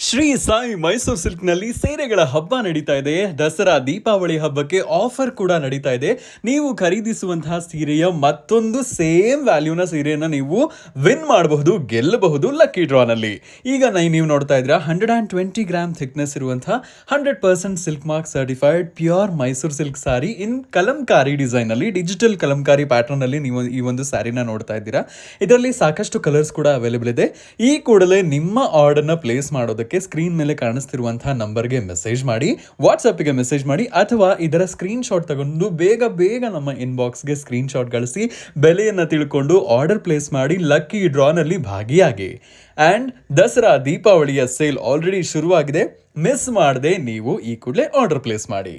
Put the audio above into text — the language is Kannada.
ಶ್ರೀ ಸಾಯಿ ಮೈಸೂರು ಸಿಲ್ಕ್ ನಲ್ಲಿ ಸೀರೆಗಳ ಹಬ್ಬ ನಡೀತಾ ಇದೆ. ದಸರಾ ದೀಪಾವಳಿ ಹಬ್ಬಕ್ಕೆ ಆಫರ್ ಕೂಡ ನಡೀತಾ ಇದೆ. ನೀವು ಖರೀದಿಸುವಂತಹ ಸೀರೆಯ ಮತ್ತೊಂದು ಸೇಮ್ ವ್ಯಾಲ್ಯೂನ ಸೀರೆಯನ್ನ ನೀವು ವಿನ್ ಮಾಡಬಹುದು, ಗೆಲ್ಲಬಹುದು ಲಕ್ಕಿ ಡ್ರಾನಲ್ಲಿ. ಈಗ ನೀವು ನೋಡ್ತಾ ಇದ್ದೀರಾ 120 ಗ್ರಾಮ್ ಥಿಕ್ನೆಸ್ ಇರುವಂತಹ 100% silk mark certified pure Mysuru silk sari in Kalamkari design ಅಲ್ಲಿ, ಡಿಜಿಟಲ್ ಕಲಂಕಾರಿ ಪ್ಯಾಟರ್ನ್ ಅಲ್ಲಿ ನೀವು ಈ ಒಂದು ಸ್ಯಾರಿನ ನೋಡ್ತಾ ಇದ್ದೀರಾ. ಇದರಲ್ಲಿ ಸಾಕಷ್ಟು ಕಲರ್ಸ್ ಕೂಡ ಅವೈಲೇಬಲ್ ಇದೆ. ಈ ಕೂಡಲೇ ನಿಮ್ಮ ಆರ್ಡರ್ನ ಪ್ಲೇಸ್ ಮಾಡೋದಕ್ಕೆ ಸ್ಕ್ರೀನ್ ಮೇಲೆ ಕಾಣಿಸ್ತಿರುವಂತಹ ನಂಬರ್ಗೆ ಮೆಸೇಜ್ ಮಾಡಿ, ವಾಟ್ಸ್ಆಪ್ಗೆ ಮೆಸೇಜ್ ಮಾಡಿ, ಅಥವಾ ಇದರ ಸ್ಕ್ರೀನ್ ಶಾಟ್ ತಗೊಂಡು ಬೇಗ ನಮ್ಮ ಇನ್ಬಾಕ್ಸ್ಗೆ ಸ್ಕ್ರೀನ್ ಶಾಟ್ ಕಳಿಸಿ ಬೆಲೆಯನ್ನು ತಿಳ್ಕೊಂಡು ಆರ್ಡರ್ ಪ್ಲೇಸ್ ಮಾಡಿ ಲಕ್ಕಿ ಡ್ರಾನಲ್ಲಿ ಭಾಗಿಯಾಗಿ. ಆ್ಯಂಡ್ ದಸರಾ ದೀಪಾವಳಿಯ ಸೇಲ್ ಆಲ್ರೆಡಿ ಶುರುವಾಗಿದೆ. ಮಿಸ್ ಮಾಡದೆ ನೀವು ಈ ಕೂಡಲೇ ಆರ್ಡರ್ ಪ್ಲೇಸ್ ಮಾಡಿ.